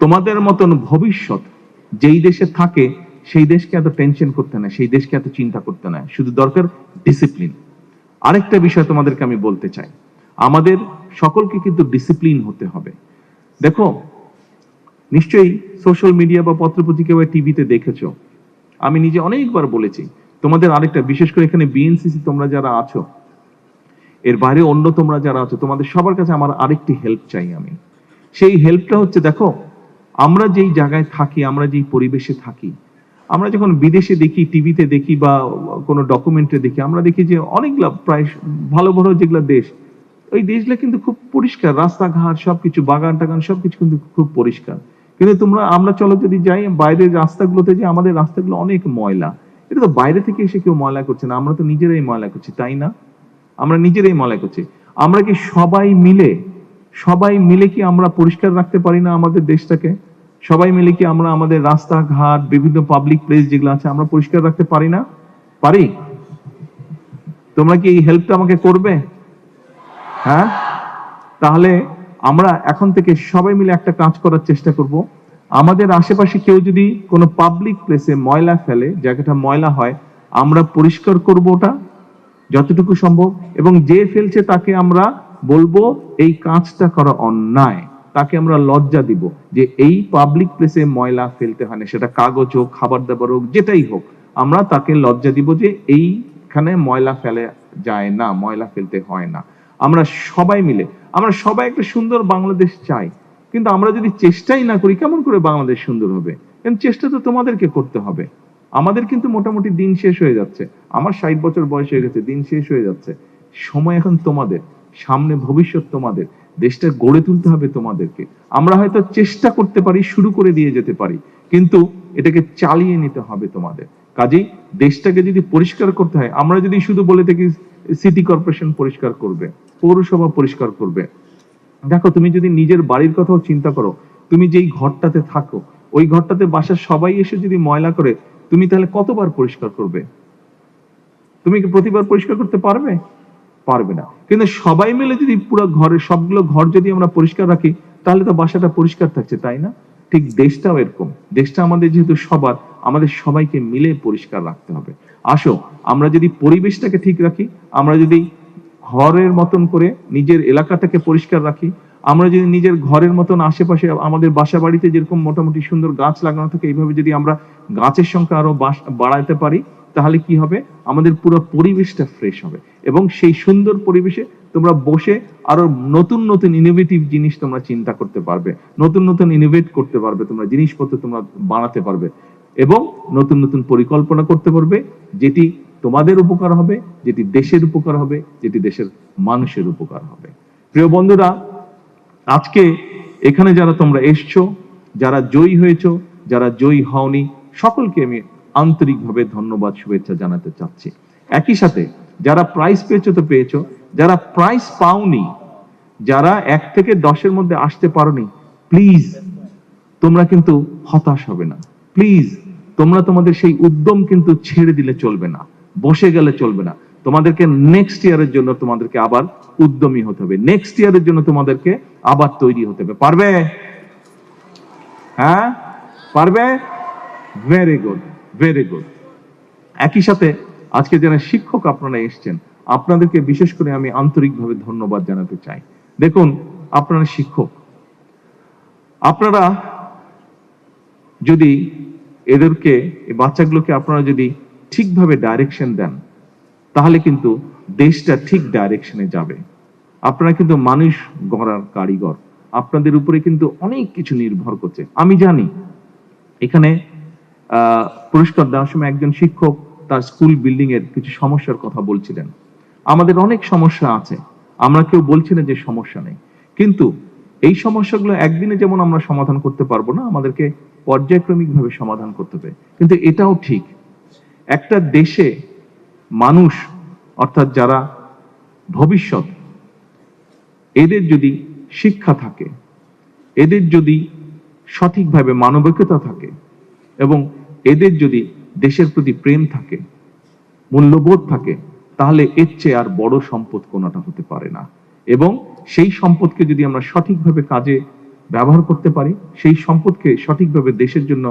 তোমাদের মতন ভবিষ্যৎ যেই দেশে থাকে সেই দেশকে এত টেনশন করতে না, সেই দেশকে এত চিন্তা করতে না, শুধু দরকার ডিসিপ্লিন। আরেকটা বিষয় তোমাদেরকে আমি বলতে চাই, আমাদের সকলকে কিন্তু ডিসিপ্লিন হতে হবে। দেখো, নিশ্চয়ই সোশ্যাল মিডিয়া বা পত্রপত্রিকা বা টিভিতে দেখেছো, আমি নিজে অনেকবার বলেছি তোমাদের আরেকটা, বিশেষ করে এখানে বিএনসিসি তোমরা যারা আছো, এর বাইরে অন্য তোমরা যারা আছো, তোমাদের সবার কাছে আমার আরেকটি হেল্প চাই আমি। সেই হেল্পটা হচ্ছে, দেখো আমরা যেই জায়গায় থাকি, আমরা যেই পরিবেশে থাকি, আমরা যখন বিদেশে দেখি, টিভিতে দেখি বা কোনো ডকুমেন্টে দেখি, আমরা দেখি যে অনেকগুলা প্রায় ভালো ভালো যেগুলো দেশ, ওই দেশগুলো কিন্তু খুব পরিষ্কার, রাস্তাঘাট সবকিছু, বাগান টাগান সবকিছু কিন্তু খুব পরিষ্কার। কিন্তু আমরা চলো যদি যাই বাইরের রাস্তাগুলোতে, যে আমাদের রাস্তাগুলো অনেক ময়লা। এটা তো বাইরে থেকে এসে কেউ ময়লা করছে না, আমরা তো নিজেরাই ময়লা করছি, তাই না? আমরা নিজেরাই ময়লা করছি। আমরা কি সবাই মিলে কি আমরা পরিষ্কার রাখতে পারি না আমাদের দেশটাকে? সবাই মিলে কি আমরা আমাদের রাস্তাঘাট, বিভিন্ন পাবলিক প্লেস যেগুলো আছে, আমরা পরিষ্কার রাখতে পারি না? পারি? তোমরা কি এই হেল্পটা আমাকে করবে? হ্যাঁ, তাহলে আমরা এখন থেকে সবাই মিলে একটা কাজ করার চেষ্টা করব। আমাদের আশেপাশে কেউ যদি কোনো পাবলিক প্লেসে ময়লা ফেলে, জায়গাটা ময়লা হয়, আমরা পরিষ্কার করব ওটা যতটুকু সম্ভব, এবং যে ফেলছে তাকে আমরা বলবো এই কাজটা করা অন্যায়, তাকে আমরা লজ্জা দিব যে এই পাবলিক প্লেসে ময়লা ফেলতে হয় না, সেটা কাগজ হোক, খাবার দাবার হোক, যেটাই হোক, আমরা তাকে লজ্জা দিব যে এইখানে ময়লা ফেলে যায় না, ময়লা ফেলতে হয় না। আমরা সবাই একটা সুন্দর বাংলাদেশ চাই, কিন্তু আমরা যদি চেষ্টাই না করি, কেমন করে বাংলাদেশ সুন্দর হবে? কারণ চেষ্টা তো তোমাদেরকে করতে হবে। আমাদের কিন্তু মোটামুটি দিন শেষ হয়ে যাচ্ছে, আমার 60 বছর বয়স হয়ে গেছে, দিন শেষ হয়ে যাচ্ছে। সময় এখন তোমাদের, সামনে ভবিষ্যৎ তোমাদের, দেশটা গড়ে তুলতে হবে তোমাদেরকে। আমরা হয়তো চেষ্টা করতে পারি, শুরু করে দিয়ে যেতে পারি, কিন্তু এটাকে চালিয়ে নিতে হবে তোমাদের। কাজেই দেশটাকে যদি পরিষ্কার করতে হয়, আমরা যদি শুধু বলে থাকি সিটি কর্পোরেশন পরিষ্কার করবে, পৌরসভা পরিষ্কার করবে, দেখো তুমি যদি নিজের বাড়ির কথাও চিন্তা করো, তুমি যেই ঘরটাতে থাকো, ওই ঘরটাতে বাসার সবাই এসে যদি ময়লা করে, তুমি তাহলে কতবার পরিষ্কার করবে? তুমি কি প্রতিবার পরিষ্কার করতে পারবে? পারবে না। কিন্তু সবাই মিলে যদি পুরো ঘরের সবগুলো ঘর যদি আমরা পরিষ্কার রাখি, তাহলে তো বাসাটা পরিষ্কার থাকছে, তাই না? ঠিক দেশটাও এরকম, দেশটা আমাদের যেহেতু সবার, আমাদের সবাইকে মিলে পরিষ্কার রাখতে হবে। আসো আমরা যদি পরিবেশটাকে ঠিক রাখি, আমরা যদি ঘরের মতন করে নিজের এলাকাটাকে পরিষ্কার রাখি, আমরা যদি নিজের ঘরের মতন আশেপাশে আমাদের বাসা বাড়িতে যেরকম মোটামুটি সুন্দর গাছ লাগানো থাকে, এইভাবে যদি আমরা গাছের সংখ্যা আরো বাড়াতে পারি, তাহলে কি হবে? আমাদের পুরো পরিবেশটা ফ্রেশ হবে, এবং সেই সুন্দর পরিবেশে তোমরা বসে আরো নতুন নতুন ইনোভেটিভ জিনিস তোমরা চিন্তা করতে পারবে, নতুন নতুন ইনোভেট করতে পারবে, তোমরা জিনিসপত্র তোমরা বানাতে পারবে, এবং নতুন নতুন পরিকল্পনা করতে পারবে, যেটি তোমাদের উপকার হবে, যেটি দেশের উপকার হবে, যেটি দেশের মানুষের উপকার হবে। প্রিয় বন্ধুরা, আজকে এখানে যারা তোমরা এসছো, যারা জয়ী হয়েছো, যারা জয়ী হওনি, সকলকে আমি আন্তরিকভাবে ধন্যবাদ, শুভেচ্ছা জানাতে চাচ্ছি। একই সাথে যারা প্রাইজ পেয়েছো তো পেয়েছো, যারা প্রাইজ পাওনি, যারা 1 থেকে 10-এর মধ্যে আসতে পারোনি, প্লিজ তোমরা কিন্তু হতাশ হবে না। প্লিজ তোমরা তোমাদের সেই উদ্যম কিন্তু ছেড়ে দিলে চলবে না, বসে গেলে চলবে না। তোমাদেরকে নেক্সট ইয়ারের জন্য তোমাদেরকে আবার উদ্যমী হতে হবে, নেক্সট ইয়ারের জন্য তোমাদেরকে আবার তৈরি হতে হবে। পারবে? হ্যাঁ, পারবে? Very good, very good. একই সাথে আজকে যারা শিক্ষক আপনারা এসেছেন, আপনাদেরকে বিশেষ করে আমি আন্তরিকভাবে ধন্যবাদ জানাতে চাই। দেখুন, আপনারা শিক্ষক, আপনারা যদি এদেরকে, এই বাচ্চাগুলোকে আপনারা যদি ঠিকভাবে ডাইরেকশন দেন, তাহলে কিন্তু দেশটা ঠিক ডাইরেকশনে যাবে। আপনারা কিন্তু মানুষ গড়ার কারিগর, আপনাদের উপরে কিন্তু অনেক কিছু নির্ভর করছে। আমি জানি এখানে পুরস্কার দেওয়ার সময় একজন শিক্ষক তার স্কুল বিল্ডিং এর কিছু সমস্যার কথা বলছিলেন। আমাদের অনেক সমস্যা আছে, আমরা কেউ বলছি না যে সমস্যা নেই, কিন্তু এই সমস্যাগুলো একদিনে যেমন আমরা সমাধান করতে পারবো না, আমাদেরকে পর্যায়ক্রমিক ভাবে সমাধান করতে হবে। কিন্তু এটাও ঠিক, একটা দেশে মানুষ, অর্থাৎ যারা ভবিষ্যৎ, এদের যদি শিক্ষা থাকে, এদের যদি সঠিকভাবে মানবিকতা থাকে, এবং এদের যদি দেশের প্রতি প্রেম থাকে, মূল্যবোধ থাকে, তাহলে এর চেয়ে আর বড় সম্পদ কোনটা হতে পারে না। এবং সেই সম্পদকে যদি আমরা সঠিকভাবে কাজে ব্যবহার করতে পারি, সেই সম্পদকে সঠিকভাবে দেশের জন্য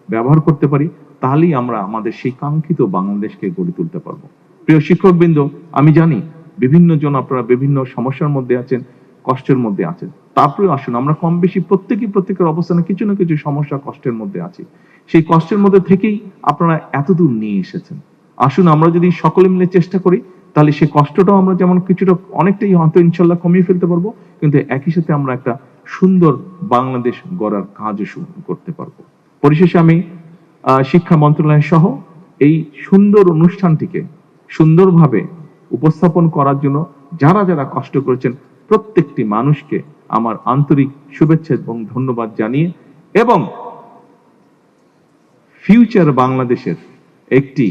ব্যবহার করতে পারি, তাহলেই আমরা আমাদের সেই কাঙ্ক্ষিত বাংলাদেশকে গড়ে তুলতে পারবো। প্রিয় শিক্ষকবৃন্দ, আমি জানি বিভিন্ন জন আপনারা বিভিন্ন সমস্যার মধ্যে আছেন, কষ্টের মধ্যে আছেন। তারপরে আসুন, আমরা কম বেশি প্রত্যেকেই প্রত্যেকের অবস্থানে কিছু না কিছু সমস্যা, কষ্টের মধ্যে আছি। সেই কষ্টের মধ্যে থেকেই আপনারা এতদূর নিয়ে এসেছেন। আসুন আমরা যদি সকলে মিলে চেষ্টা করি, তাহলে সেই কষ্টটাও আমরা যেমন কিছুটা অনেকটাই হয়তো ইনশাল্লাহ কমিয়ে ফেলতে পারবো, কিন্তু একই সাথে আমরা একটা সুন্দর বাংলাদেশ গড়ার কাজও শুরু করতে পারবো। পরিশেষে আমি শিক্ষা মন্ত্রণালয় সহ এই সুন্দর অনুষ্ঠানটিকে সুন্দরভাবে উপস্থাপন করার জন্য যারা যারা কষ্ট করেছেন প্রত্যেকটি মানুষকে আমার আন্তরিক শুভেচ্ছা এবং ধন্যবাদ জানিয়ে, এবং ফিউচার বাংলাদেশের একটি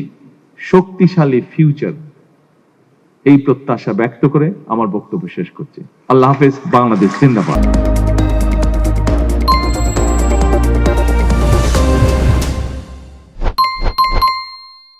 শক্তিশালী ফিউচার, এই প্রত্যাশা ব্যক্ত করে আমার বক্তব্য শেষ করছি। আল্লাহ হাফেজ। বাংলাদেশ জিন্দাবাদ।